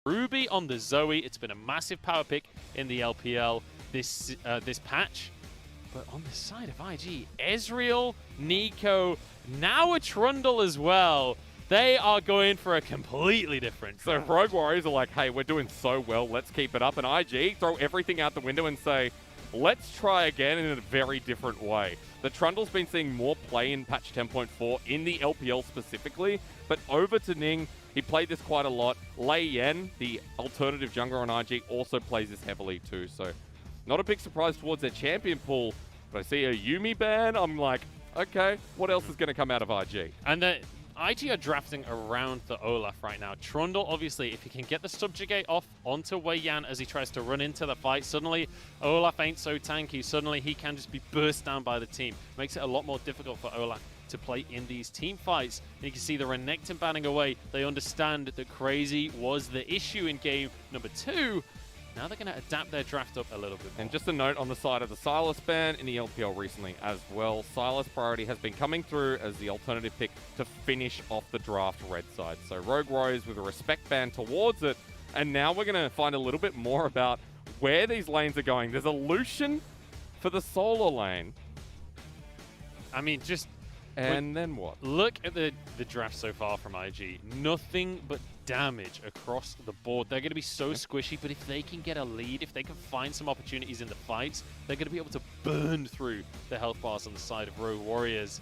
Ruby on the Zoe. It's been a massive power pick in the LPL this patch. But on the side of IG, Ezreal, Nico, now a Trundle as well. They are going for a completely different So Rogue Warriors are like, hey, we're doing so well, let's keep it up. And IG throw everything out the window and say, let's try again in a very different way. The Trundle's been seeing more play in patch 10.4 in the LPL specifically, but over to Ning, he played this quite a lot. Lei Yen, the alternative jungler on IG, also plays this heavily too. So not a big surprise towards their champion pool, but I see a Yuumi ban. I'm like, okay, what else is going to come out of IG? And the IG are drafting around the Olaf right now. Trundle, obviously, if he can get the subjugate off onto Wei Yan as he tries to run into the fight, suddenly Olaf ain't so tanky. Suddenly he can just be burst down by the team. Makes it a lot more difficult for Olaf to play in these team fights. And you can see the Renekton banning away. They understand that Crazy was the issue in game number 2. Now they're going to adapt their draft up a little bit more. And just a note on the side of the Sylas ban in the LPL recently as well. Sylas priority has been coming through as the alternative pick to finish off the draft red side. So Rogue Warriors with a respect ban towards it. And now we're going to find a little bit more about where these lanes are going. There's a Lucian for the solo lane. I mean, just... And then what? Look at the draft so far from IG. Nothing but damage across the board. They're going to be so squishy, but if they can get a lead, if they can find some opportunities in the fights, they're going to be able to burn through the health bars on the side of Rogue Warriors.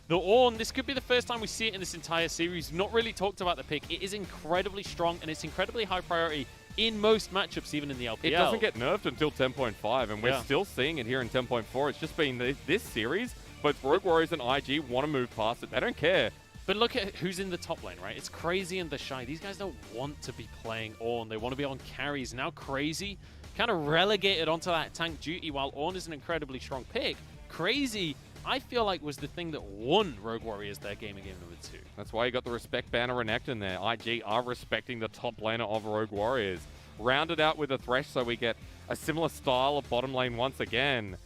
The Ornn, this could be the first time we see it in this entire series. Not really talked about the pick. It is incredibly strong, and it's incredibly high priority in most matchups, even in the LPL. It doesn't get nerfed until 10.5, and we're still seeing it here in 10.4. It's just been this series. Both Rogue Warriors and IG want to move past it. They don't care. But look at who's in the top lane, right? It's Crazy and the Shy. These guys don't want to be playing Ornn. They want to be on carries. Now Crazy kind of relegated onto that tank duty while Ornn is an incredibly strong pick. Crazy, I feel like, was the thing that won Rogue Warriors their game in game number 2. That's why you got the respect banner Renekton there. IG are respecting the top laner of Rogue Warriors. Rounded out with a Thresh so we get a similar style of bottom lane once again.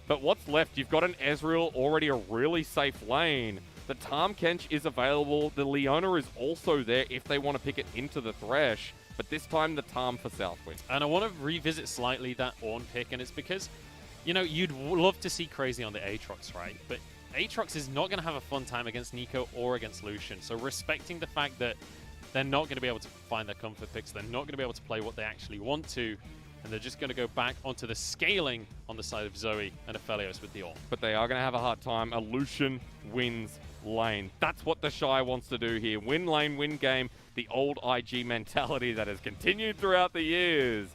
But what's left? You've got an Ezreal, already a really safe lane. The Tahm Kench is available. The Leona is also there if they want to pick it into the Thresh. But this time, the Tahm for Southwind. And I want to revisit slightly that Ornn pick, and it's because, you know, you'd love to see Crazy on the Aatrox, right? But Aatrox is not going to have a fun time against Nico or against Lucian. So respecting the fact that they're not going to be able to find their comfort picks, they're not going to be able to play what they actually want to, and they're just going to go back onto the scaling on the side of Zoe and Aphelios with the Ornn. But they are going to have a hard time. A Lucian wins lane. That's what the Shy wants to do here. Win lane, win game. The old IG mentality that has continued throughout the years.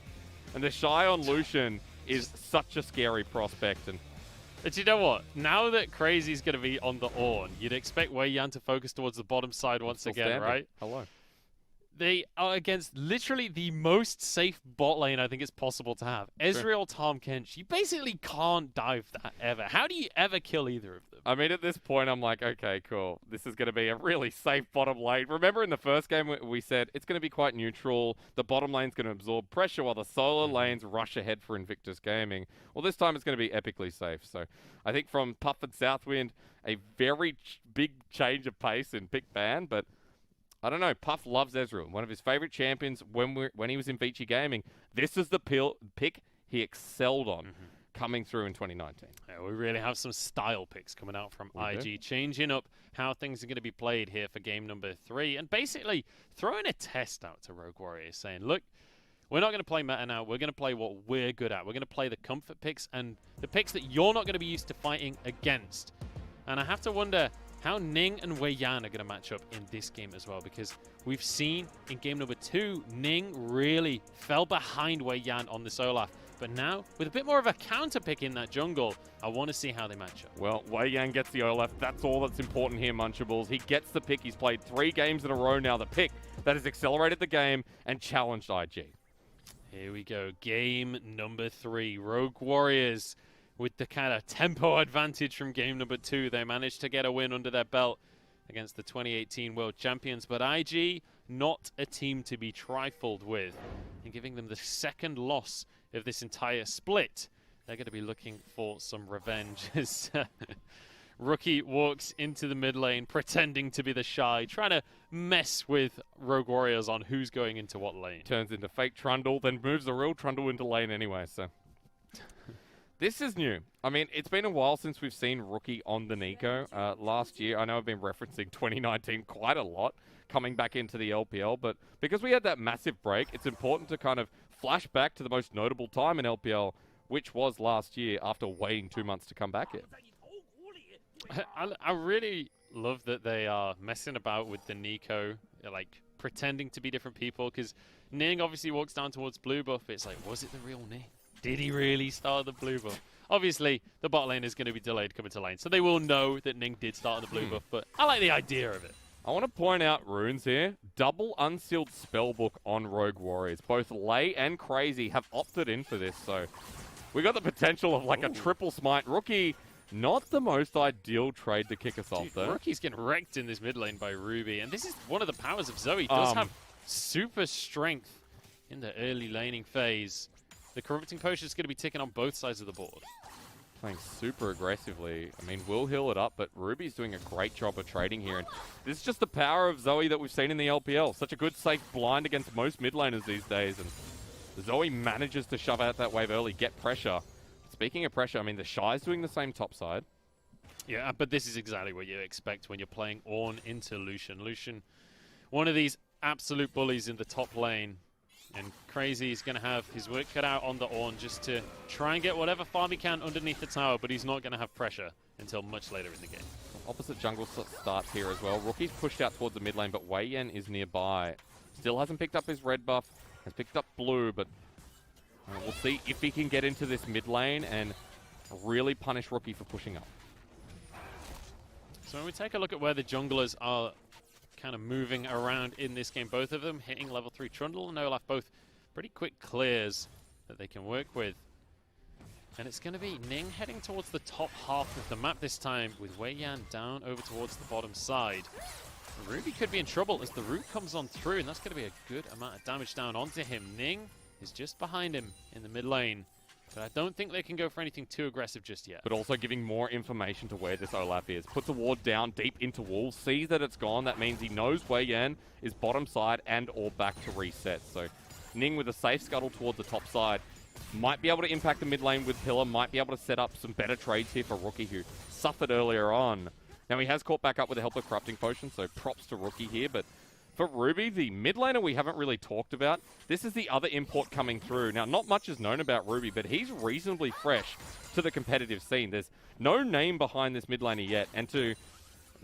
And the Shy on Lucian is such a scary prospect. But you know what? Now that Crazy's going to be on the Ornn, you'd expect Wei Yan to focus towards the bottom side once again, right? Hello. They are against literally the most safe bot lane I think it's possible to have. Ezreal, Tahm Kench. You basically can't dive that ever. How do you ever kill either of them? I mean, at this point, I'm like, okay, cool. This is going to be a really safe bottom lane. Remember in the first game, we said it's going to be quite neutral. The bottom lane's going to absorb pressure while the solo lanes rush ahead for Invictus Gaming. Well, this time it's going to be epically safe. So I think from Puff and Southwind, a very big change of pace in pick ban, but I don't know. Puff loves Ezreal, one of his favorite champions when he was in Vici Gaming. This is the pick he excelled on coming through in 2019. Yeah, we really have some style picks coming out from IG, changing up how things are going to be played here for game number 3, and basically throwing a test out to Rogue Warriors, saying, look, we're not going to play meta now. We're going to play what we're good at. We're going to play the comfort picks and the picks that you're not going to be used to fighting against. And I have to wonder how Ning and Wei Yan are going to match up in this game as well, because we've seen in game number 2, Ning really fell behind Wei Yan on this Olaf. But now, with a bit more of a counter pick in that jungle, I want to see how they match up. Well, Wei Yan gets the Olaf. That's all that's important here, Munchables. He gets the pick. He's played 3 games in a row now. The pick that has accelerated the game and challenged IG. Here we go. Game number 3. Rogue Warriors with the kind of tempo advantage from game number 2. They managed to get a win under their belt against the 2018 World Champions. But IG, not a team to be trifled with. And giving them the second loss of this entire split, they're going to be looking for some revenge. Rookie walks into the mid lane, pretending to be the Shy, trying to mess with Rogue Warriors on who's going into what lane. Turns into fake Trundle, then moves the real Trundle into lane anyway, so... This is new. I mean, it's been a while since we've seen Rookie on the Nico. Last year, I know I've been referencing 2019 quite a lot, coming back into the LPL, but because we had that massive break, it's important to kind of flash back to the most notable time in LPL, which was last year after waiting 2 months to come back here. I really love that they are messing about with the Nico, like pretending to be different people, because Ning obviously walks down towards blue buff. It's like, was it the real Ning? Did he really start the blue buff? Obviously, the bot lane is going to be delayed coming to lane, so they will know that Ning did start the blue buff, but I like the idea of it. I want to point out runes here. Double unsealed spellbook on Rogue Warriors. Both Lay and Crazy have opted in for this, so we got the potential of like a triple smite. Rookie, not the most ideal trade to kick us off, though. Rookie's getting wrecked in this mid lane by Ruby, and this is one of the powers of Zoe. Does have super strength in the early laning phase. The corrupting potion is going to be ticking on both sides of the board. Playing super aggressively. I mean, we'll heal it up, but Ruby's doing a great job of trading here. And this is just the power of Zoe that we've seen in the LPL. Such a good, safe blind against most mid laners these days. And Zoe manages to shove out that wave early, get pressure. Speaking of pressure, I mean, the Shy's doing the same top side. Yeah, but this is exactly what you expect when you're playing Ornn into Lucian. Lucian, one of these absolute bullies in the top lane. And Crazy is going to have his work cut out on the Ornn just to try and get whatever farm he can underneath the tower, but he's not going to have pressure until much later in the game. Opposite jungle starts here as well. Rookie's pushed out towards the mid lane, but Wei Yan is nearby. Still hasn't picked up his red buff, has picked up blue, but we'll see if he can get into this mid lane and really punish Rookie for pushing up. So when we take a look at where the junglers are kind of moving around in this game, both of them hitting level 3 Trundle and Olaf, both pretty quick clears that they can work with. And it's going to be Ning heading towards the top half of the map this time, with Wei Yan down over towards the bottom side. Ruby could be in trouble as the root comes on through, and that's going to be a good amount of damage down onto him. Ning is just behind him in the mid lane, but I don't think they can go for anything too aggressive just yet. But also giving more information to where this Olaf is. Puts a ward down deep into wall, sees that it's gone. That means he knows Wei Yan is bottom side and or back to reset. So Ning with a safe scuttle towards the top side. Might be able to impact the mid lane with Pillar. Might be able to set up some better trades here for Rookie, who suffered earlier on. Now he has caught back up with the help of Corrupting Potion, so props to Rookie here. But for Ruby, the mid laner we haven't really talked about, this is the other import coming through. Now, not much is known about Ruby, but he's reasonably fresh to the competitive scene. There's no name behind this mid laner yet, and to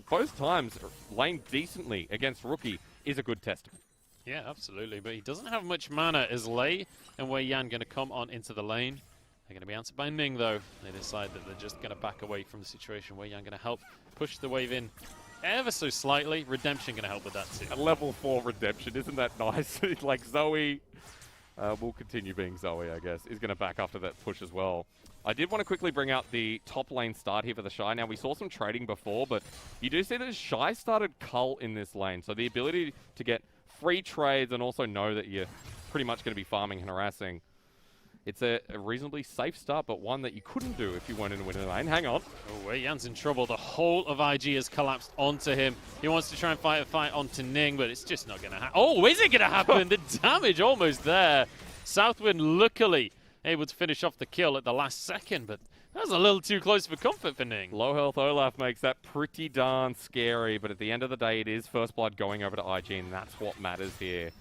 both times lane decently against Rookie is a good testament. Yeah, absolutely, but he doesn't have much mana as Lei and Wei Yan going to come on into the lane. They're going to be answered by Ning, though. They decide that they're just going to back away from the situation. Wei Yan going to help push the wave in ever so slightly. Redemption going to help with that too. A level 4 Redemption, isn't that nice? Like Zoe, will continue being Zoe, I guess, is going to back after that push as well. I did want to quickly bring out the top lane start here for the Shy. Now, we saw some trading before, but you do see that Shy started Cull in this lane. So the ability to get free trades and also know that you're pretty much going to be farming and harassing. It's a reasonably safe start, but one that you couldn't do if you weren't in a winning lane. Hang on. Oh, Wei Yan's in trouble. The whole of IG has collapsed onto him. He wants to try and fight a fight onto Ning, but it's just not going to happen. Oh, is it going to happen? The damage almost there. Southwind luckily able to finish off the kill at the last second, but that was a little too close for comfort for Ning. Low health Olaf makes that pretty darn scary, but at the end of the day, it is First Blood going over to IG, and that's what matters here.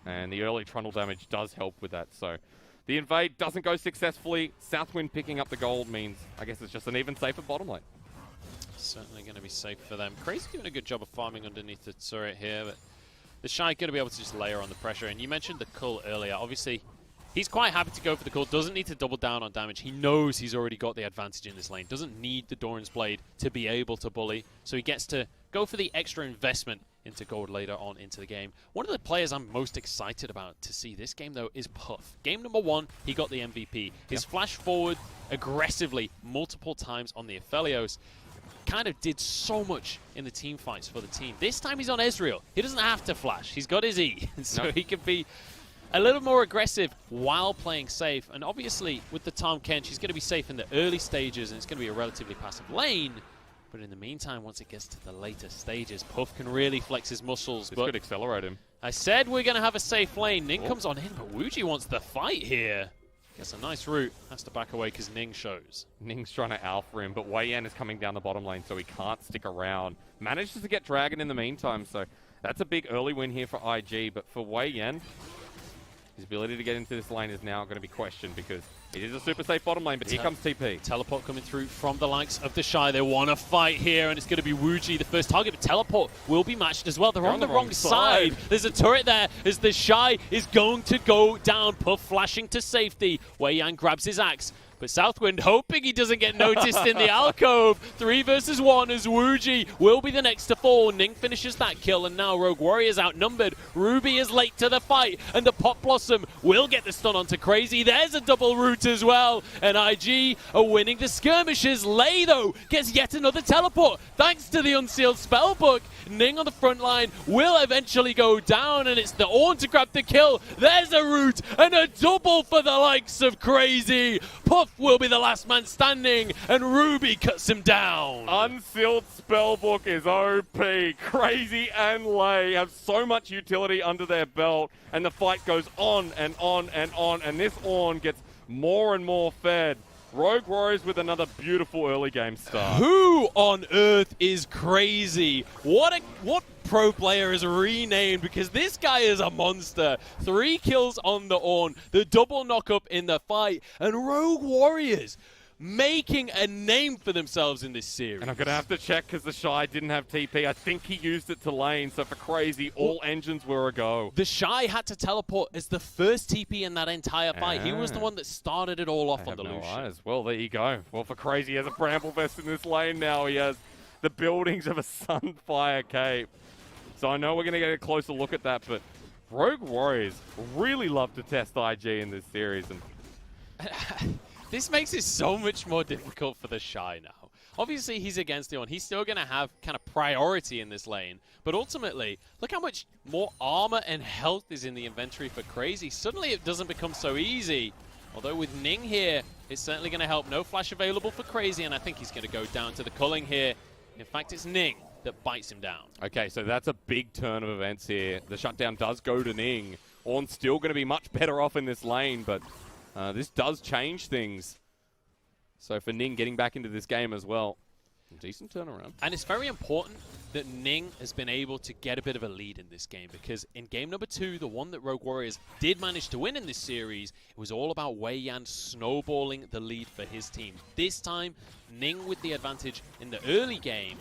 And the early Trundle damage does help with that, so the invade doesn't go successfully. Southwind picking up the gold means, I guess it's just an even safer bottom lane. Certainly going to be safe for them. Crazy doing a good job of farming underneath the turret here, but the Shy going to be able to just layer on the pressure. And you mentioned the Cull earlier. Obviously, he's quite happy to go for the Cull. Doesn't need to double down on damage. He knows he's already got the advantage in this lane. Doesn't need the Doran's Blade to be able to bully. So he gets to go for the extra investment into gold later on into the game. One of the players I'm most excited about to see this game, though, is Puff. Game number 1, he got the MVP. His flash forward aggressively multiple times on the Aphelios kind of did so much in the team fights for the team. This time he's on Ezreal. He doesn't have to flash. He's got his E, so he can be a little more aggressive while playing safe. And obviously, with the Tahm Kench, he's going to be safe in the early stages, and it's going to be a relatively passive lane. But in the meantime, once it gets to the later stages, Puff can really flex his muscles. This but could accelerate him. I said we're going to have a safe lane. Ning comes on in, but Wuji wants the fight here. Gets a nice route. Has to back away because Ning shows. Ning's trying to alpha him, but Wei Yan is coming down the bottom lane, so he can't stick around. Manages to get Dragon in the meantime, so that's a big early win here for IG. But for Wei Yan, his ability to get into this lane is now going to be questioned because it is a super safe bottom lane, but here comes TP. Teleport coming through from the likes of the Shy. They want to fight here, and it's going to be Wuji, the first target, but Teleport will be matched as well. They're on the wrong side. There's a turret there as the Shy is going to go down. Puff flashing to safety. Wei Yan grabs his axe. But Southwind hoping he doesn't get noticed in the alcove. 3 versus 1 as Wuji will be the next to fall. Ning finishes that kill, and now Rogue Warriors outnumbered. Ruby is late to the fight, and the Pop Blossom will get the stun onto Crazy. There's a double root as well, and IG are winning the skirmishes. Lei, though, gets yet another teleport thanks to the unsealed spellbook. Ning on the front line will eventually go down, and it's the Ornn to grab the kill. There's a root and a double for the likes of Crazy. Puff will be the last man standing, and Ruby cuts him down. Unsealed spellbook is OP. Crazy and Lei have so much utility under their belt, and the fight goes on and on and on, and this Ornn gets more and more fed. Rogue Warriors with another beautiful early game start. Who on earth is Crazy? What pro player is renamed, because this guy is a monster. 3 kills on the Ornn, the double knock up in the fight, and Rogue Warriors making a name for themselves in this series. And I'm going to have to check because the Shy didn't have TP. I think he used it to lane, so for Crazy, all engines were a go. The Shy had to teleport as the first TP in that entire fight. He was the one that started it all off on the Lucian. Eyes. Well, there you go. Well, for Crazy, he has a Bramble Vest in this lane now. He has the buildings of a Sunfire Cape. So I know we're going to get a closer look at that, but Rogue Warriors really love to test IG in this series. And this makes it so much more difficult for the Shy now. Obviously, he's against the Ornn. He's still going to have kind of priority in this lane. But ultimately, look how much more armor and health is in the inventory for Crazy. Suddenly, it doesn't become so easy. Although with Ning here, it's certainly going to help. No flash available for Crazy, and I think he's going to go down to the culling here. In fact, it's Ning that bites him down. Okay, so that's a big turn of events here. The shutdown does go to Ning. Ornn's still going to be much better off in this lane, but this does change things. So for Ning getting back into this game as well, decent turnaround. And it's very important that Ning has been able to get a bit of a lead in this game, because in game number 2, the one that Rogue Warriors did manage to win in this series, it was all about Wei Yan snowballing the lead for his team. This time, Ning with the advantage in the early game.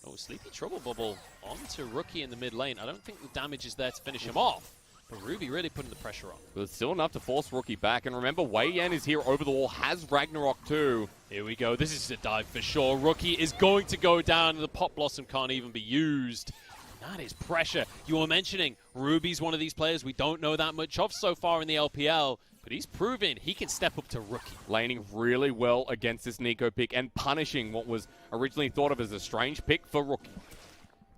Oh, Sleepy Trouble Bubble onto Rookie in the mid lane. I don't think the damage is there to finish him off. But Ruby really putting the pressure on. But it's still enough to force Rookie back. And remember, Wei Yan is here over the wall, has Ragnarok too. Here we go. This is a dive for sure. Rookie is going to go down, and the Pop Blossom can't even be used. That is pressure. You were mentioning Ruby's one of these players we don't know that much of so far in the LPL. But he's proven he can step up to Rookie. Laning really well against this Nico pick and punishing what was originally thought of as a strange pick for Rookie.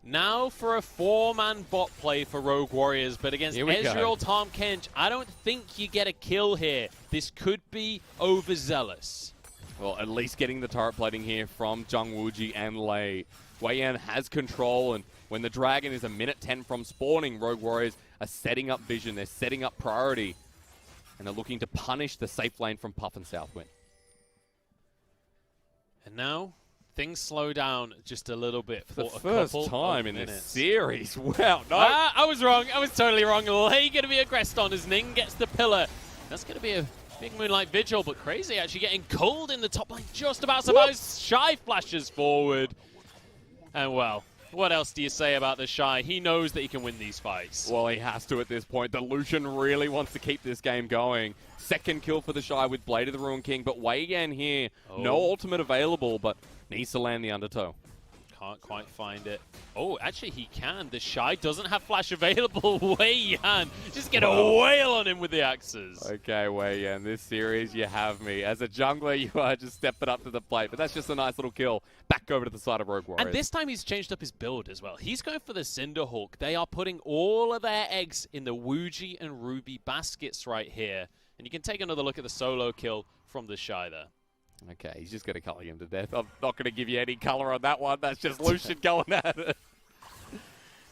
Now for a 4-man bot play for Rogue Warriors, but against Ezreal, Tahm Kench, I don't think you get a kill here. This could be overzealous. Well, at least getting the turret plating here from Jung Wooji and Lei. Wei Yan has control, and when the Dragon is a minute 10 from spawning, Rogue Warriors are setting up vision, they're setting up priority, and they're looking to punish the safe lane from Puff and Southwind. And now things slow down just a little bit for the first time in this series. Wow, no. I was wrong. I was totally wrong. Lei going to be aggressed on as Ning gets the pillar. That's going to be a big Moonlight Vigil, but Crazy actually getting cold in the top lane. Just about survives. Shy flashes forward. And well, what else do you say about the Shy? He knows that he can win these fights. Well, he has to at this point. The Lucian really wants to keep this game going. Second kill for the Shy with Blade of the Ruined King, but Wei Yan here, no ultimate available, but needs to land the undertow. Can't quite find it. Oh, actually he can. The Shy doesn't have flash available. Wei Yan just get a wail on him with the axes. Okay, Wei Yan, this series you have me. As a jungler, you are just stepping up to the plate, but that's just a nice little kill. Back over to the side of Rogue Warriors. And this time he's changed up his build as well. He's going for the Cinderhulk. They are putting all of their eggs in the Wuji and Ruby baskets right here. And you can take another look at the solo kill from the Shy there. Okay, he's just going to color him to death. I'm not going to give you any color on that one. That's just Lucian going at it.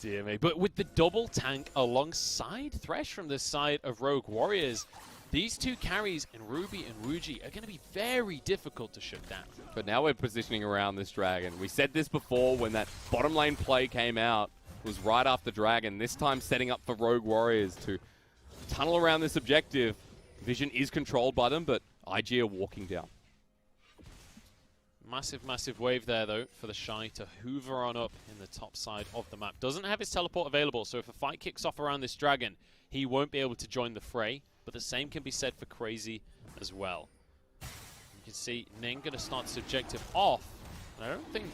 Dear me. But with the double tank alongside Thresh from the side of Rogue Warriors, these two carries in Ruby and Wuji are going to be very difficult to shut down. But now we're positioning around this Dragon. We said this before when that bottom lane play came out. It was right after Dragon. This time setting up for Rogue Warriors to tunnel around this objective. Vision is controlled by them, but IG are walking down. Massive, massive wave there, though, for the Shy to hoover on up in the top side of the map. Doesn't have his teleport available, so if a fight kicks off around this Dragon, he won't be able to join the fray. But the same can be said for Crazy as well. You can see Ning going to start this objective off. And I don't think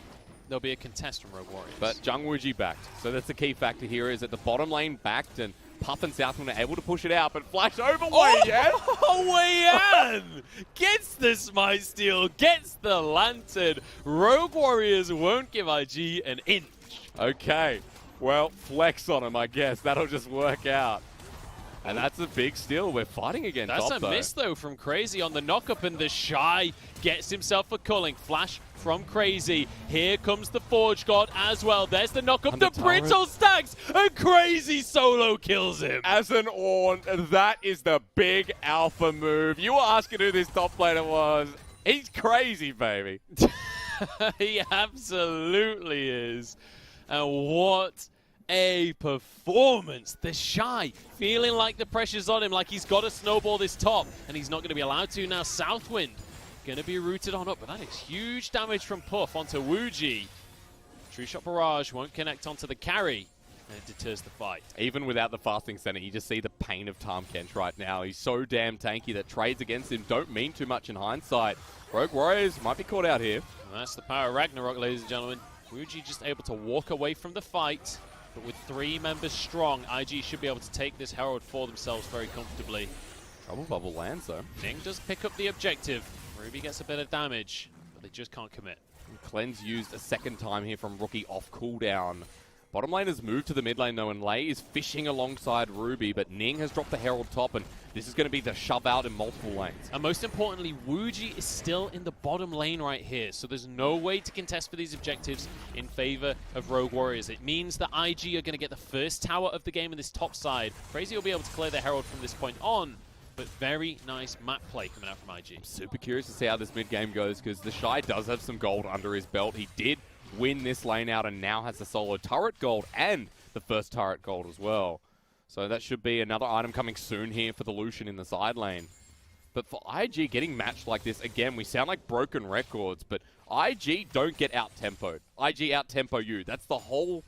there'll be a contest from Rogue Warriors. But Jung Wuji backed. So that's the key factor here, is that the bottom lane backed and Puff and Southwind are able to push it out, but flash over Wei Yan. Oh, Wei Yan gets the Smite Steal, gets the Lantern. Rogue Warriors won't give IG an inch. Okay, well, flex on him, I guess. That'll just work out. And that's a big steal. We're fighting again. That's a miss, though, from Crazy on the knock-up, and the Shy gets himself a culling. Flash from Crazy. Here comes the Forge God as well. There's the knock-up. The Brittle stacks, and Crazy solo kills him. As an Ornn, that is the big alpha move. You were asking who this top laner was. He's crazy, baby. He absolutely is. And what a performance. The Shy feeling like the pressure's on him, like he's got to snowball this top, and he's not going to be allowed to now. Southwind going to be rooted on up, but that is huge damage from Puff onto Wuji. True Shot Barrage won't connect onto the carry, and it deters the fight. Even without the Fasting Center, you just see the pain of Tahm Kench right now. He's so damn tanky that trades against him don't mean too much in hindsight. Rogue Warriors might be caught out here. And that's the power of Ragnarok, ladies and gentlemen. Wuji just able to walk away from the fight. But with 3 members strong, IG should be able to take this Herald for themselves very comfortably. Trouble Bubble lands, though. Ning does pick up the objective. Ruby gets a bit of damage, but they just can't commit. And Cleanse used a second time here from Rookie off cooldown. Bottom lane has moved to the mid lane, though, and Lei is fishing alongside Ruby, but Ning has dropped the Herald top, and this is going to be the shove out in multiple lanes. And most importantly, Wuji is still in the bottom lane right here, so there's no way to contest for these objectives in favor of Rogue Warriors. It means that IG are going to get the first tower of the game in this top side. Crazy will be able to clear the Herald from this point on, but very nice map play coming out from IG. I'm super curious to see how this mid game goes, because the Shy does have some gold under his belt. He did win this lane out and now has the solo turret gold and the first turret gold as well. So that should be another item coming soon here for the Lucian in the side lane. But for IG, getting matched like this, again, we sound like broken records, but IG don't get out-tempoed. IG out-tempo you. That's the whole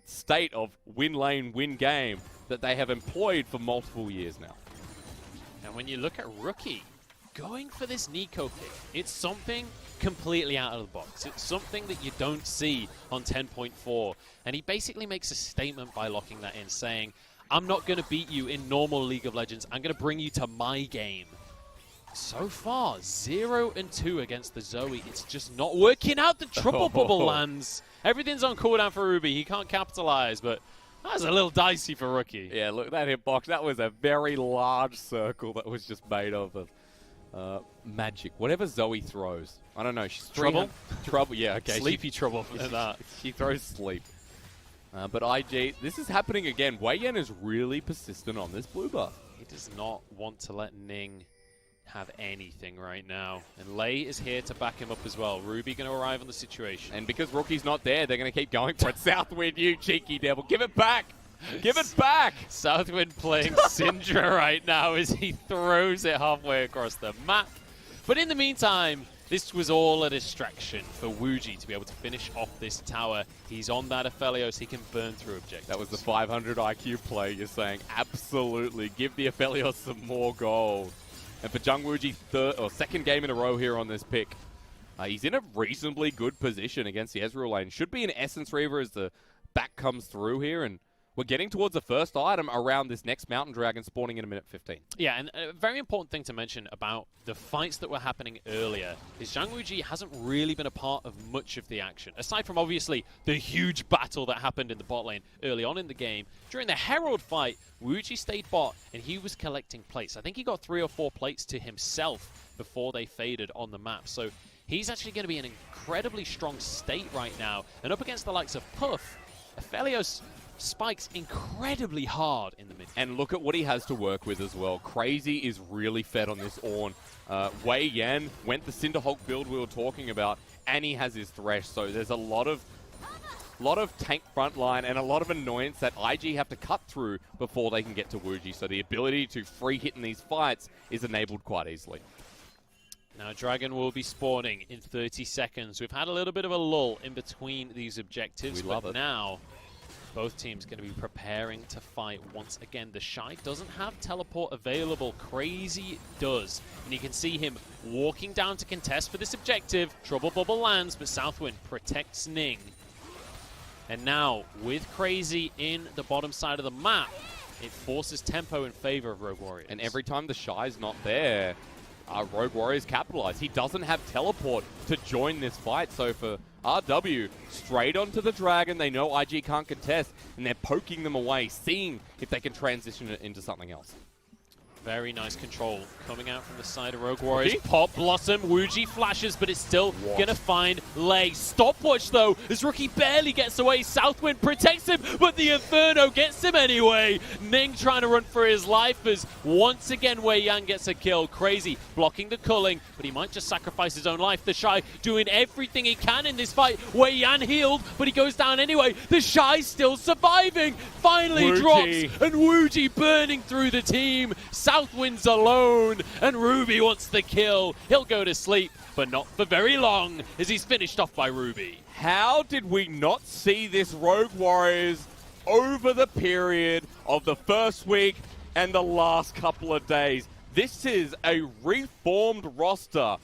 state of win lane, win game that they have employed for multiple years now. And when you look at Rookie, going for this Nico pick, it's something completely out of the box. It's something that you don't see on 10.4. And he basically makes a statement by locking that in, saying, I'm not going to beat you in normal League of Legends. I'm going to bring you to my game. So far, 0-2 against the Zoe. It's just not working out. The triple bubble lands. Everything's on cooldown for Ruby. He can't capitalize, but that's a little dicey for Rookie. Yeah, look, that hitbox, that was a very large circle that was just made of magic. Whatever Zoe throws. I don't know. She's Trouble? Trouble, yeah, okay. Sleepy trouble for that. She throws sleep. But IG, this is happening again. Wei Yan is really persistent on this blue buff. He does not want to let Ning have anything right now. And Lei is here to back him up as well. Ruby going to arrive on the situation. And because Rookie's not there, they're going to keep going for it. Southwind, you cheeky devil. Give it back. Give it back. Southwind playing Syndra right now as he throws it halfway across the map. But in the meantime, this was all a distraction for Wuji to be able to finish off this tower. He's on that Aphelios. He can burn through objectives. That was the 500 IQ play. You're saying absolutely. Give the Aphelios some more gold. And for Jung Wuji, second game in a row here on this pick. He's in a reasonably good position against the Ezreal lane. Should be an Essence Reaver as the back comes through here. And we're getting towards the first item around this next Mountain Dragon spawning in a minute 15. Yeah, and a very important thing to mention about the fights that were happening earlier is Zhang Wuji hasn't really been a part of much of the action. Aside from, obviously, the huge battle that happened in the bot lane early on in the game, during the Herald fight, Wuji stayed bot, and he was collecting plates. I think he got 3 or 4 plates to himself before they faded on the map. So he's actually going to be in an incredibly strong state right now. And up against the likes of Puff, Aphelios spikes incredibly hard in the mid. And look at what he has to work with as well. Crazy is really fed on this Ornn. Wei Yan went the Cinderhulk build we were talking about, and he has his Thresh. So there's a lot of tank frontline and a lot of annoyance that IG have to cut through before they can get to Wuji. So the ability to free hit in these fights is enabled quite easily. Now Dragon will be spawning in 30 seconds. We've had a little bit of a lull in between these objectives, but now both teams going to be preparing to fight once again. The Shy doesn't have teleport available. Crazy does. And you can see him walking down to contest for this objective. Trouble Bubble lands, but Southwind protects Ning. And now, with Crazy in the bottom side of the map, it forces tempo in favor of Rogue Warriors. And every time the Shy's not there, Rogue Warriors capitalize. He doesn't have teleport to join this fight, so for RW, straight onto the Dragon, they know IG can't contest, and they're poking them away, seeing if they can transition it into something else. Very nice control coming out from the side of Rogue Warriors. Pop Blossom, Wuji flashes, but it's still going to find Lei. Stopwatch, though, as Rookie barely gets away. Southwind protects him, but the Inferno gets him anyway. Ning trying to run for his life as once again Wei Yan gets a kill. Crazy blocking the culling, but he might just sacrifice his own life. The Shy doing everything he can in this fight. Wei Yan healed, but he goes down anyway. The Shy still surviving. Finally drops, and Wuji burning through the team. Southwind's alone, and Ruby wants the kill. He'll go to sleep, but not for very long, as he's finished off by Ruby. How did we not see this Rogue Warriors over the period of the first week and the last couple of days? This is a reformed roster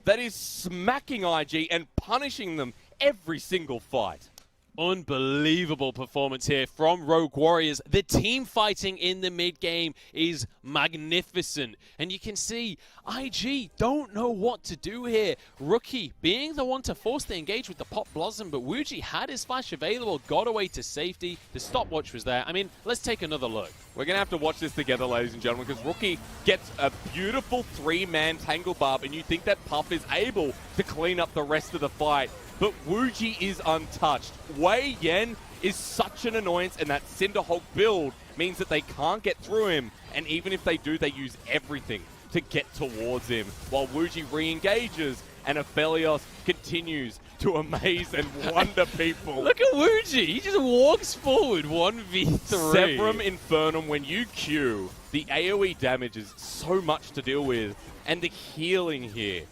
that is smacking IG and punishing them every single fight. Unbelievable performance here from Rogue Warriors. The team fighting in the mid game is magnificent. And you can see IG don't know what to do here. Rookie being the one to force the engage with the Pop Blossom, but Wuji had his flash available, got away to safety. The stopwatch was there. I mean, let's take another look. We're going to have to watch this together, ladies and gentlemen, because Rookie gets a beautiful 3-man Tangle Barb, and you think that Puff is able to clean up the rest of the fight. But Wuji is untouched. Wei Yan is such an annoyance, and that Cinderhulk build means that they can't get through him. And even if they do, they use everything to get towards him. While Wuji re-engages, and Aphelios continues to amaze and wonder people. Look at Wuji. He just walks forward 1v3. Severum Infernum, when you Q, the AoE damage is so much to deal with. And the healing here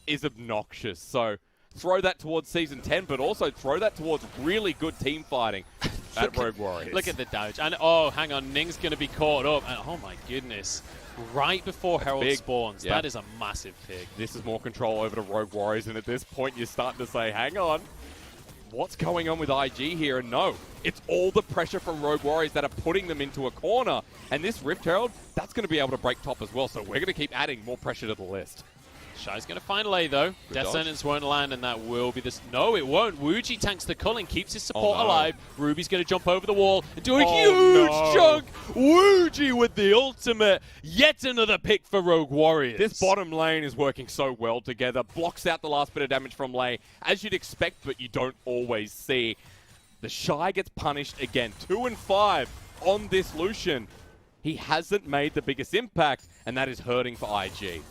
is obnoxious. So throw that towards Season 10, but also throw that towards really good team fighting at Rogue Warriors. Look at the damage. And, oh, hang on. Ning's going to be caught up. And, oh, my goodness. Right before Herald spawns. That is a massive pick. This is more control over the Rogue Warriors, and at this point you're starting to say, hang on, what's going on with IG here? And no, it's all the pressure from Rogue Warriors that are putting them into a corner. And this Rift Herald, that's going to be able to break top as well. So we're going to keep adding more pressure to the list. Shy's going to find Lei, though. Death Sentence won't land, and that will be this. No, it won't. Wuji tanks the culling, keeps his support alive. Ruby's going to jump over the wall and do a huge chunk. Wuji with the ultimate. Yet another pick for Rogue Warriors. This bottom lane is working so well together. Blocks out the last bit of damage from Lei, as you'd expect, but you don't always see. The Shy gets punished again. 2 and 5 on this Lucian. He hasn't made the biggest impact, and that is hurting for IG.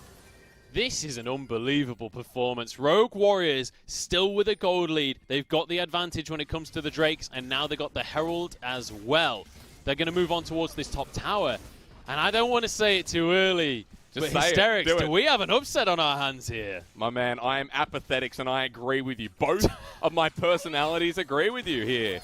This is an unbelievable performance. Rogue Warriors still with a gold lead. They've got the advantage when it comes to the Drakes, and now they've got the Herald as well. They're going to move on towards this top tower. And I don't want to say it too early, but Hysterics, do we have an upset on our hands here? My man, I am apathetics, and I agree with you. Both of my personalities agree with you here.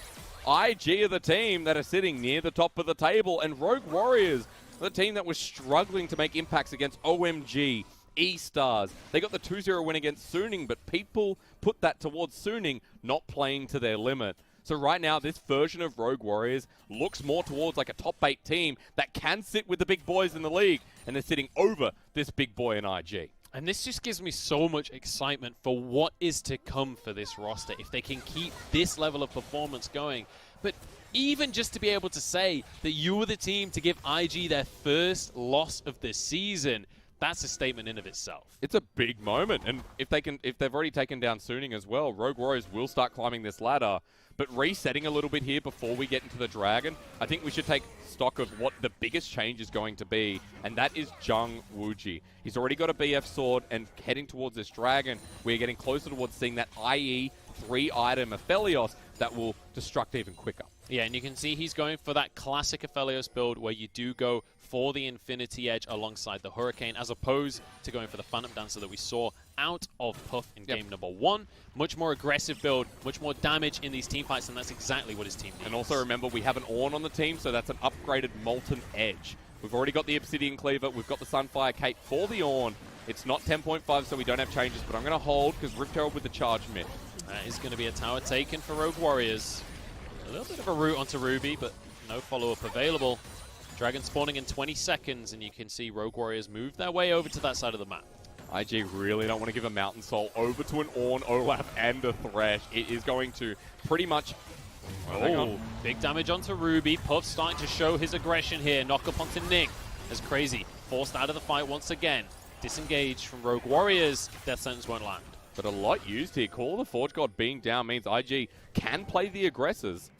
IG are the team that are sitting near the top of the table, and Rogue Warriors are the team that was struggling to make impacts against OMG, E-Stars. They got the 2-0 win against Suning, but people put that towards Suning not playing to their limit. So right now, this version of Rogue Warriors looks more towards like a top 8 team that can sit with the big boys in the league, and they're sitting over this big boy in IG. And this just gives me so much excitement for what is to come for this roster if they can keep this level of performance going. But even just to be able to say that you were the team to give IG their first loss of the season, that's a statement in of itself. It's a big moment, and if they've already taken down Suning as well, Rogue Warriors will start climbing this ladder. But resetting a little bit here before we get into the Dragon, I think we should take stock of what the biggest change is going to be, and that is Jung Wooji. He's already got a BF sword, and heading towards this Dragon, we're getting closer towards seeing that IE 3-item Aphelios that will destruct even quicker. Yeah, and you can see he's going for that classic Aphelios build where you do go for the Infinity Edge alongside the Hurricane, as opposed to going for the Phantom Dancer that we saw out of Puff in game number 1. Much more aggressive build, much more damage in these team fights, and that's exactly what his team needs. And also remember, we have an Ornn on the team, so that's an upgraded Molten Edge. We've already got the Obsidian Cleaver, we've got the Sunfire Cape for the Ornn. It's not 10.5, so we don't have changes, but I'm going to hold because Rift Herald with the charge mid. That is going to be a tower taken for Rogue Warriors. A little bit of a route onto Ruby, but no follow-up available. Dragon spawning in 20 seconds, and you can see Rogue Warriors move their way over to that side of the map. IG really don't want to give a Mountain Soul over to an Ornn, Olaf, and a Thresh. It is going to pretty much... Oh, big damage onto Ruby. Puff starting to show his aggression here. Knock up onto Ning. As Crazy forced out of the fight once again. Disengaged from Rogue Warriors. Death sentence won't land. But a lot used here. Call of the Forge God being down means IG can play the aggressors.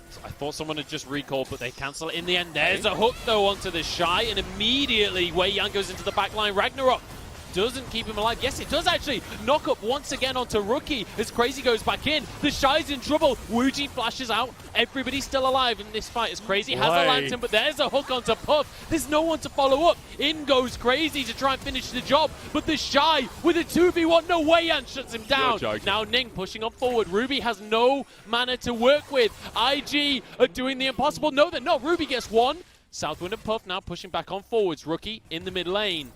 So I thought someone had just recalled, but they cancel it in the end. There's a hook, though, onto the Shy, and immediately Wei Yan goes into the backline. Ragnarok doesn't keep him alive. Yes, it does, actually. Knock up once again onto Rookie as Crazy goes back in. The Shy's in trouble. Wooji flashes out. Everybody's still alive in this fight as Crazy has a lantern, but there's a hook onto Puff. There's no one to follow up. In goes Crazy to try and finish the job, but the Shy with a 2v1. No, Wei Yan shuts him down. Now Ning pushing on forward. Ruby has no mana to work with. IG are doing the impossible. No, they're not. Ruby gets one. Southwind and Puff now pushing back on forwards. Rookie in the mid lane.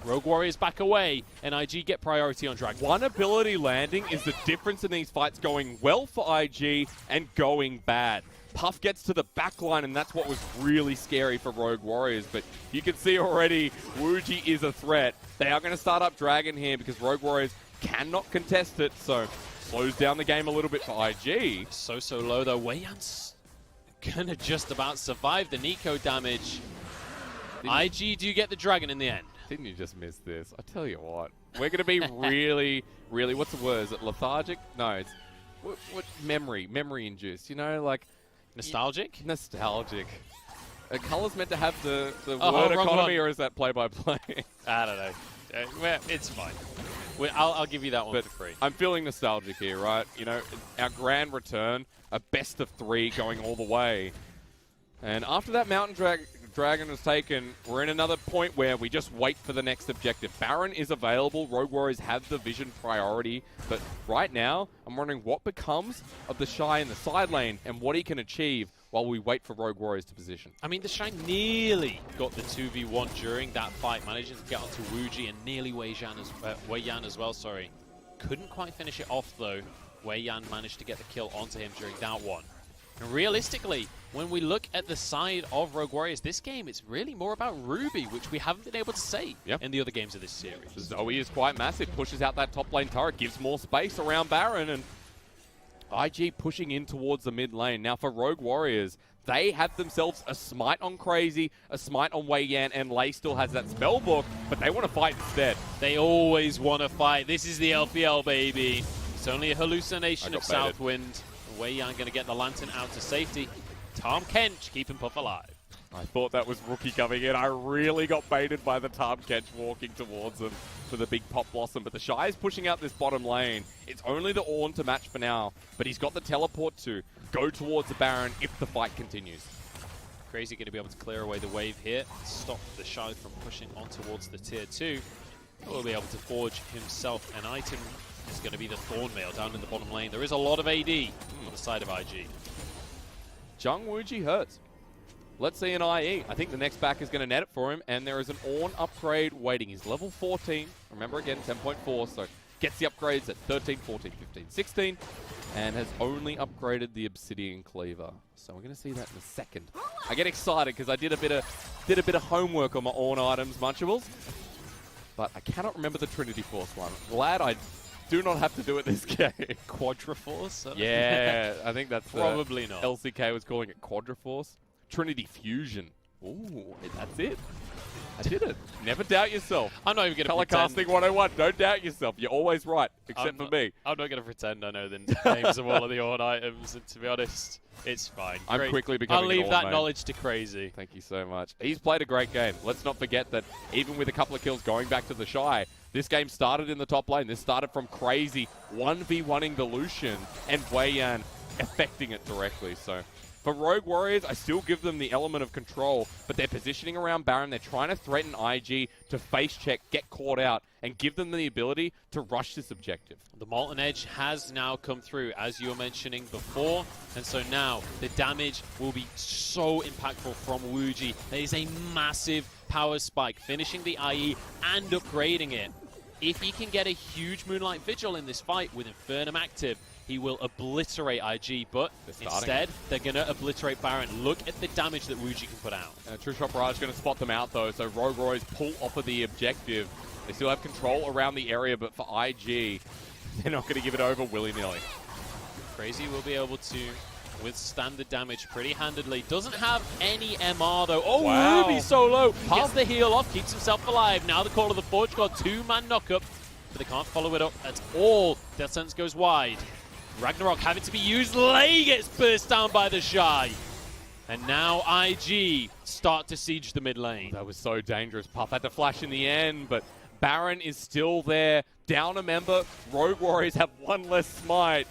Rogue Warriors back away, and IG get priority on Dragon. One ability landing is the difference in these fights going well for IG and going bad. Puff gets to the back line, and that's what was really scary for Rogue Warriors. But you can see already, Wooji is a threat. They are going to start up Dragon here because Rogue Warriors cannot contest it, so slows down the game a little bit for IG. So low, though. Wei Yan's going to just about survive the Nico damage. IG do get the Dragon in the end. Didn't you just miss this? I tell you what, we're going to be really, what's the word? Is it lethargic? No, it's what memory induced, you know, like... Nostalgic? Nostalgic. Are colors meant to have the word economy, or is that play-by-play? I don't know. Well, it's fine. I'll give you that one for free. I'm feeling nostalgic here, right? You know, our grand return, a best of 3 going all the way. And after that Mountain Dragon was taken, we're in another point where we just wait for the next objective. Baron is available. Rogue Warriors have the vision priority. But right now, I'm wondering what becomes of the Shy in the side lane and what he can achieve while we wait for Rogue Warriors to position. I mean, the Shy nearly got the 2v1 during that fight, managing to get onto Wooji and nearly Wei Yan as well, sorry. Couldn't quite finish it off, though. Wei Yan managed to get the kill onto him during that one. And realistically, when we look at the side of Rogue Warriors, this game, it's really more about Ruby, which we haven't been able to say in the other games of this series. Zoe is quite massive, pushes out that top lane turret, gives more space around Baron, and IG pushing in towards the mid lane. Now for Rogue Warriors, they have themselves a smite on Crazy, a smite on Wei Yan, and Lei still has that spell book, but they want to fight instead. They always want to fight. This is the LPL, baby. It's only a hallucination of Southwind. Wei Yan going to get the lantern out to safety. Tom Kench keeping Puff alive. I thought that was Rookie coming in. I really got baited by the Tom Kench walking towards him for the big Pop Blossom. But the Shy is pushing out this bottom lane. It's only the Ornn to match for now. But he's got the teleport to go towards the Baron if the fight continues. Crazy going to be able to clear away the wave here. Stop the Shy from pushing on towards the tier 2. He'll be able to forge himself an item. It's going to be the Thornmail down in the bottom lane. There is a lot of AD on the side of IG. Jung Wooji hurts. Let's see an IE. I think the next back is going to net it for him, and there is an Ornn upgrade waiting. He's level 14. Remember again, 10.4, so gets the upgrades at 13, 14, 15, 16, and has only upgraded the Obsidian Cleaver. So we're going to see that in a second. I get excited because I did a bit of homework on my own items, Munchables, but I cannot remember the Trinity Force one. Glad I do not have to do it this game. Quadriforce? Yeah, I think that's probably not. LCK was calling it Quadriforce. Trinity Fusion. Ooh, that's it. I did it. Never doubt yourself. I'm not even going to Telecasting 101. Don't doubt yourself. You're always right, except for me. I'm not going to pretend I know the names of all of the odd items, and to be honest, it's fine. I'm quickly becoming I'll leave an that main. knowledge to Crazy. Thank you so much. He's played a great game. Let's not forget that even with a couple of kills going back to the Shy, this game started in the top lane. This started from Crazy 1v1ing the Lucian and Wei Yan affecting it directly. So for Rogue Warriors, I still give them the element of control, but they're positioning around Baron. They're trying to threaten IG to face check, get caught out, and give them the ability to rush this objective. The Molten Edge has now come through, as you were mentioning before, and so now the damage will be so impactful from Wuji. There is a massive power spike, finishing the IE and upgrading it. If he can get a huge Moonlight Vigil in this fight with Infernum active, he will obliterate IG, but instead, they're going to obliterate Baron. Look at the damage that Wuji can put out. True Shot Barrage is going to spot them out, though, so Rogue Warriors pull off of the objective. They still have control around the area, but for IG, they're not going to give it over willy-nilly. Crazy will be able to withstand the damage pretty handedly. Doesn't have any MR, though. Oh, wow. Ruby solo! Gets the heal off, keeps himself alive. Now the Call of the Forge God, two-man knockup, but they can't follow it up at all. Death Sentence goes wide. Ragnarok having to be used. Lei gets burst down by the Shy. And now IG start to siege the mid lane. That was so dangerous. Puff had to flash in the end, but Baron is still there. Down a member. Rogue Warriors have one less smite.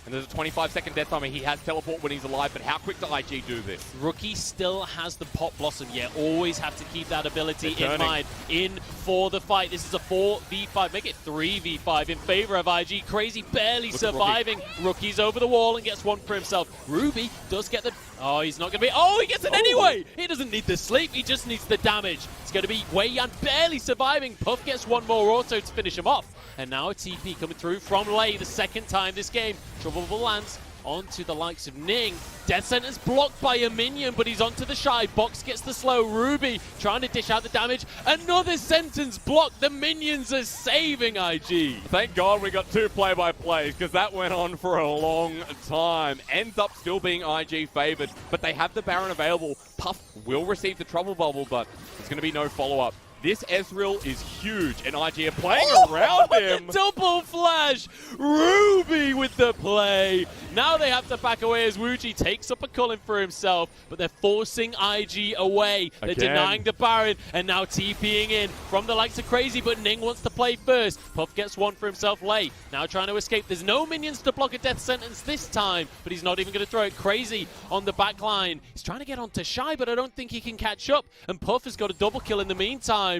And there's a 25-second death timer. He has teleport when he's alive, but how quick does IG do this? Rookie still has the Pop Blossom. Yeah, always have to keep that ability in mind. In for the fight. This is a 4v5. Make it 3v5 in favor of IG. Crazy barely surviving. Rookie's over the wall and gets one for himself. Ruby does get the... Oh, he's not going to be... Oh, he gets it anyway! He doesn't need the sleep. He just needs the damage. It's going to be Wei Yan barely surviving. Puff gets one more auto to finish him off. And now a TP coming through from Lei the second time this game. Trouble lands onto the likes of Ning. Death Sentence blocked by a minion, but he's onto the Shy. Box gets the slow. Ruby trying to dish out the damage. Another Sentence blocked. The minions are saving IG. Thank God we got two play-by-plays, because that went on for a long time. Ends up still being IG favored, but they have the Baron available. Puff will receive the Trouble Bubble, but there's going to be no follow-up. This Ezreal is huge, and IG are playing around him. Double flash! Ruby with the play. Now they have to back away as Wuji takes up a Cullen for himself, but they're forcing IG away. They're denying the Baron, and now TPing in from the likes of Crazy, but Ning wants to play first. Puff gets one for himself late. Now trying to escape. There's no minions to block a Death Sentence this time, but he's not even going to throw it. Crazy on the back line. He's trying to get onto Shy, but I don't think he can catch up, and Puff has got a double kill in the meantime.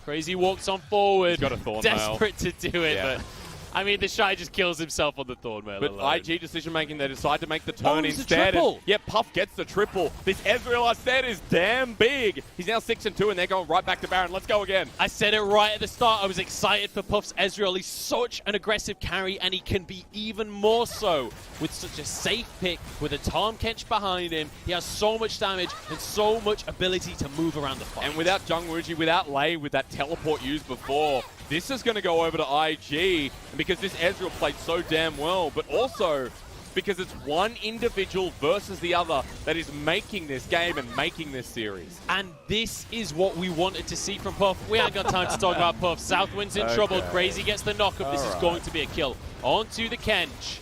Crazy walks on forward. He's got a Thornmail. Desperate to do it, but I mean, the Shy just kills himself on the Thornmail But alone. IG decision-making, they decide to make the turn instead. Triple. Yeah, Puff gets the triple. This Ezreal, I said, is damn big. He's now 6-2, and they're going right back to Baron. Let's go again. I said it right at the start. I was excited for Puff's Ezreal. He's such an aggressive carry, and he can be even more so with such a safe pick, with a Tahm Kench behind him. He has so much damage and so much ability to move around the fight. And without Jungwuji, without Lei, with that teleport used before, this is going to go over to IG, and because this Ezreal played so damn well, but also because it's one individual versus the other that is making this game and making this series. And this is what we wanted to see from Puff. We ain't got time to talk about Puff. Southwind's in trouble. Crazy gets the knockup. This is going to be a kill. Onto the Kench.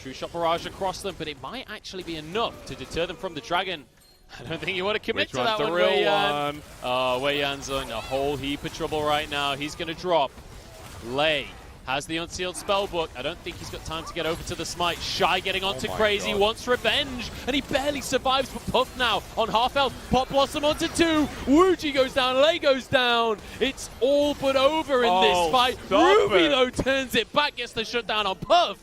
True Shot Barrage across them, but it might actually be enough to deter them from the Dragon. I don't think you want to commit to that one, Wei Yan. Oh, Wei Yan's in a whole heap of trouble right now. He's going to drop. Lei has the Unsealed Spellbook. I don't think he's got time to get over to the Smite. Shy getting onto Crazy, wants revenge, and he barely survives, but Puff now on half health. Pop Blossom onto 2. Wuji goes down, Lei goes down. It's all but over in this fight. Ruby, though, turns it back, gets the shutdown on Puff.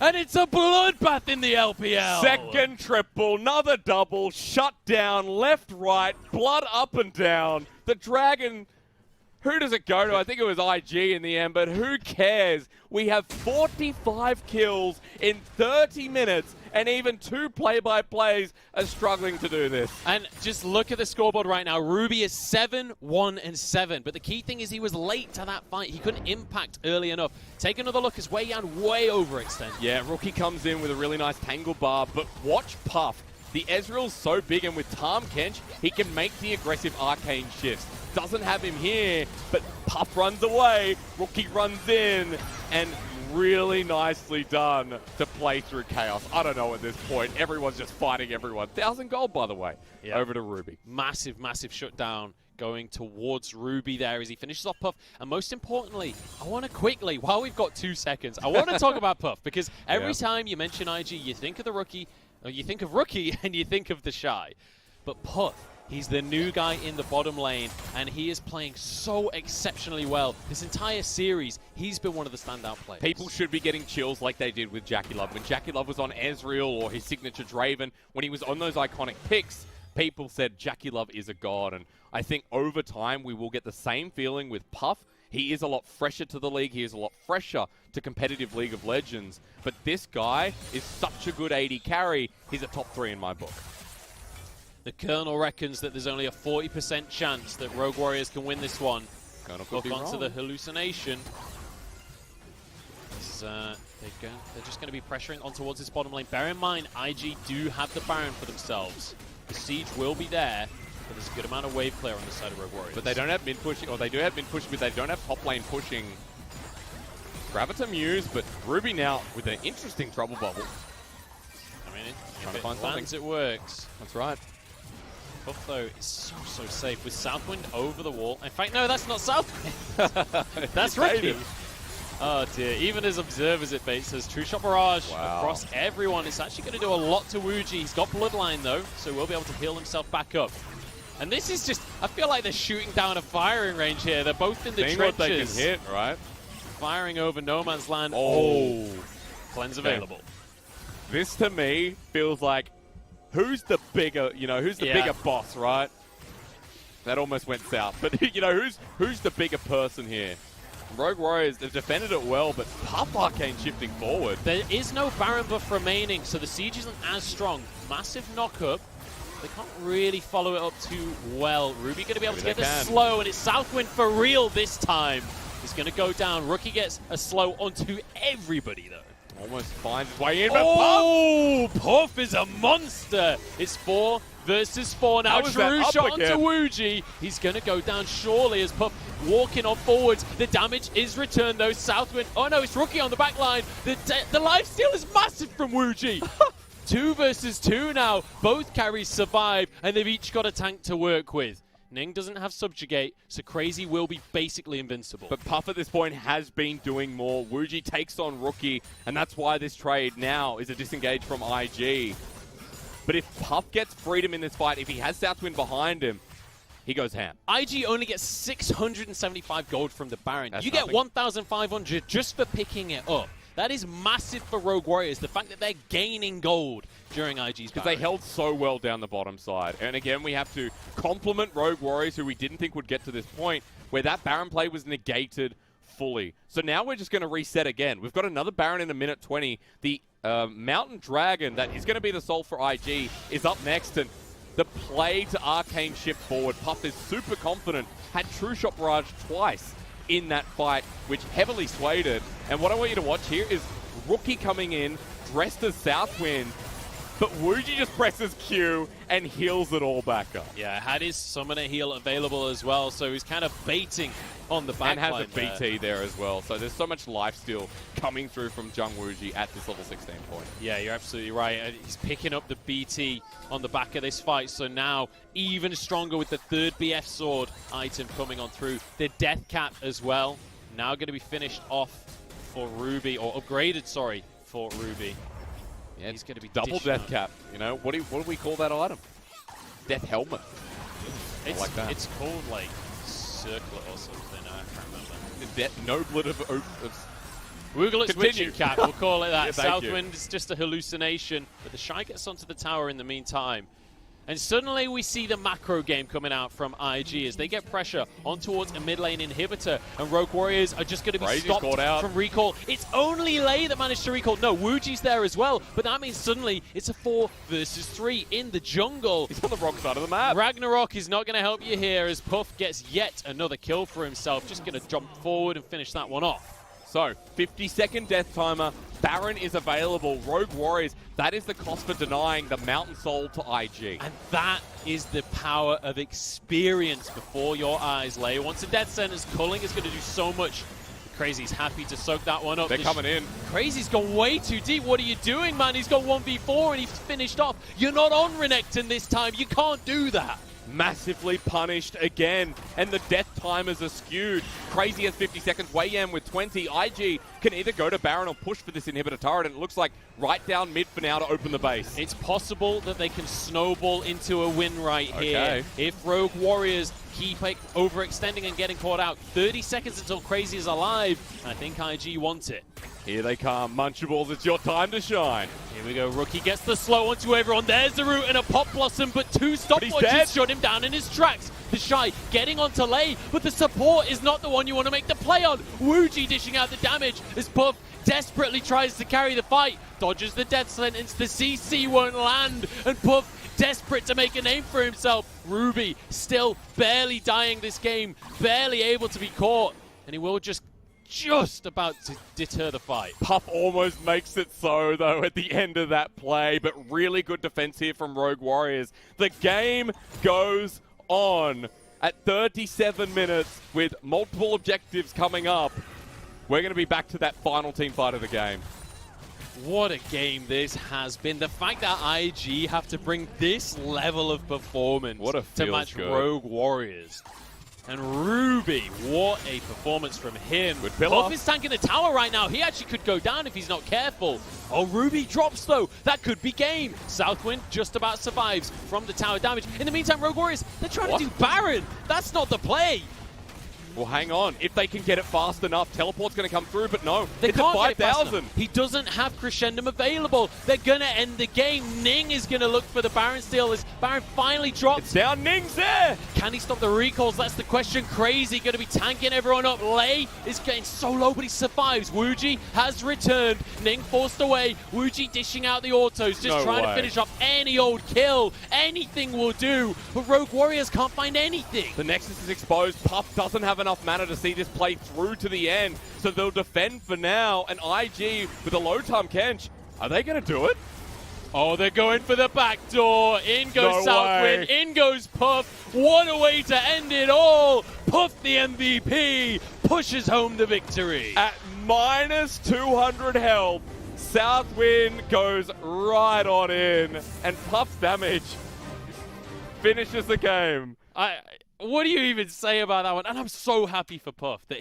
And it's a bloodbath in the LPL. Second triple, another double, shut down, left, right, blood up and down. The Dragon Who does it go to? I think it was IG in the end, but who cares? We have 45 kills in 30 minutes, and even 2 play-by-plays are struggling to do this. And just look at the scoreboard right now. Ruby is 7-1-7, but the key thing is he was late to that fight. He couldn't impact early enough. Take another look as Wei Yan way overextended. Yeah, Rookie comes in with a really nice tangle bar, but watch Puff. The Ezreal's so big, and with Tahm Kench, he can make the aggressive arcane shifts. Doesn't have him here, but Puff runs away, Rookie runs in, and really nicely done to play through chaos. I don't know at this point. Everyone's just fighting everyone. 1,000 gold, by the way, over to Ruby. Massive, massive shutdown going towards Ruby there as he finishes off Puff. And most importantly, I want to quickly, while we've got 2 seconds, I want to talk about Puff, because every time you mention IG, you think of the Rookie, or you think of Rookie, and you think of the Shy. But Puff, he's the new guy in the bottom lane, and he is playing so exceptionally well. This entire series, he's been one of the standout players. People should be getting chills like they did with Jackie Love. When Jackie Love was on Ezreal or his signature Draven, when he was on those iconic picks, people said Jackie Love is a god. And I think over time we will get the same feeling with Puff. He is a lot fresher to the league. He is a lot fresher to competitive League of Legends. But this guy is such a good AD carry. He's a top 3 in my book. The Colonel reckons that there's only a 40% chance that Rogue Warriors can win this one. Colonel could be Look onto wrong. the hallucination. They're just going to be pressuring on towards this bottom lane. Bear in mind, IG do have the Baron for themselves. The siege will be there, but there's a good amount of wave clear on the side of Rogue Warriors. But they don't have mid pushing, or they do have mid pushing, but they don't have top lane pushing. Graviton Muse, but Ruby now with an interesting trouble bubble. I mean, Trying to if find it lands, something. it works. That's right. Puff, though, is so safe with Southwind over the wall. In fact, no, that's not Southwind. That's Ricky. Oh, dear. Even as observers, it baits says True Shot Barrage across everyone. It's actually going to do a lot to Wuji. He's got Bloodline, though, so we'll be able to heal himself back up. And this is just, I feel like they're shooting down a firing range here. They're both in the trenches. What they can hit, right? Firing over no man's land. Oh. Cleanse available. This, to me, feels like who's the bigger, who's the bigger boss, right? That almost went south. But, who's the bigger person here? Rogue Warriors, they've defended it well, but Puff Arcane shifting forward. There is no Baron buff remaining, so the siege isn't as strong. Massive knock-up. They can't really follow it up too well. Ruby going to be able to get the slow, and it's Southwind for real this time. He's going to go down. Rookie gets a slow onto everybody, though. Almost finds his way in, but Puff! Puff is a monster. It's 4 versus 4 now. True shot onto Wuji. He's going to go down surely as Puff walking on forwards. The damage is returned, though. Southwind. Oh, no, it's Rookie on the back line. The lifesteal is massive from Wuji. 2 versus 2 now. Both carries survive, and they've each got a tank to work with. Ning doesn't have Subjugate, so Crazy will be basically invincible. But Puff at this point has been doing more. Wuji takes on Rookie, and that's why this trade now is a disengage from IG. But if Puff gets freedom in this fight, if he has Southwind behind him, he goes ham. IG only gets 675 gold from the Baron. That's you nothing. get 1,500 just for picking it up. That is massive for Rogue Warriors, the fact that they're gaining gold during IG's because they Baron. held so well down the bottom side. And again, we have to compliment Rogue Warriors, who we didn't think would get to this point, where that Baron play was negated fully. So now we're just going to reset again. We've got another Baron in a minute 20. The Mountain Dragon that is going to be the soul for IG is up next, and the play to Arcane shift forward. Puff is super confident, had True Shot Barrage twice in that fight, which heavily swayed it. And what I want you to watch here is Rookie coming in, dressed as Southwind, but Wuji just presses Q and heals it all back up. Yeah, had his Summoner heal available as well, so he's kind of baiting on the back And has line a BT there as well. So there's so much life steal coming through from Jung Wuji at this level 16 point. Yeah, you're absolutely right. He's picking up the BT on the back of this fight, so now even stronger with the 3rd BF sword item coming on through. The death cap as well, now going to be finished off for Ruby, or upgraded, sorry, for Ruby. Yeah, he's going to be double death cap. What do we call that item? Death helmet. It's like that. It's called like circlet or something. I can't remember. The noblet of Woogle Witching Cap, we'll call it that. Yeah, Southwind is just a hallucination, but the Shy gets onto the tower in the meantime. And suddenly we see the macro game coming out from IG as they get pressure on towards a mid lane inhibitor, and Rogue Warriors are just going to be stopped from recall. It's only Lei that managed to recall. No, Wuji's there as well, but that means suddenly it's a 4 versus 3 in the jungle. He's on the wrong side of the map. Ragnarok is not going to help you here as Puff gets yet another kill for himself. Just going to jump forward and finish that one off. So, 50-second death timer. Baron is available. Rogue Warriors, that is the cost for denying the Mountain Soul to IG. And that is the power of experience before your eyes, Lei. Once a death sentence, Culling is going to do so much. Crazy's happy to soak that one up. They're coming in. Crazy's gone way too deep. What are you doing, man? He's got 1v4 and he's finished off. You're not on Renekton this time. You can't do that. Massively punished again, and the death timers are skewed. Crazy has 50 seconds, Wei Yan with 20. IG can either go to Baron or push for this inhibitor turret, and it looks like right down mid for now to open the base. It's possible that they can snowball into a win right here. If Rogue Warriors keep overextending and getting caught out. 30 seconds until Crazy is alive. I think IG wants it. Here they come. Munchables, it's your time to shine. Here we go. Rookie gets the slow onto everyone. There's the root and a Pop Blossom, but 2 stopwatches shut him down in his tracks. The Shy getting onto Lei, but the support is not the one you want to make the play on. Wuji dishing out the damage as Puff desperately tries to carry the fight. Dodges the death sentence. The CC won't land, and Puff desperate to make a name for himself. Ruby still barely dying this game, barely able to be caught, and he will just about to deter the fight. Puff almost makes it so, though, at the end of that play, but really good defense here from Rogue Warriors. The game goes on at 37 minutes with multiple objectives coming up. We're going to be back to that final team fight of the game. What a game this has been. The fact that IG have to bring this level of performance to match Rogue Warriors. And Ruby, what a performance from him. Puff is tanking the tower right now. He actually could go down if he's not careful. Oh, Ruby drops though. That could be game. Southwind just about survives from the tower damage. In the meantime, Rogue Warriors, they're trying to do Baron. That's not the play. Well, hang on. If they can get it fast enough, teleport's going to come through, but no. They can't get 5,000. He doesn't have Crescendum available. They're going to end the game. Ning is going to look for the Baron steal as Baron finally drops. It's down. Ning's there. Can he stop the recalls? That's the question. Crazy going to be tanking everyone up. Lei is getting so low, but he survives. Wuji has returned. Ning forced away. Wuji dishing out the autos, just trying to finish off any old kill. Anything will do, but Rogue Warriors can't find anything. The Nexus is exposed. Puff doesn't have enough mana to see this play through to the end, so they'll defend for now. And IG with a low time Kench, are they going to do it? Oh, they're going for the back door. In goes Southwind, in goes Puff. What a way to end it all. Puff, the MVP, pushes home the victory. At minus 200 health, Southwind goes right on in, and Puff's damage finishes the game. What do you even say about that one? And I'm so happy for Puff that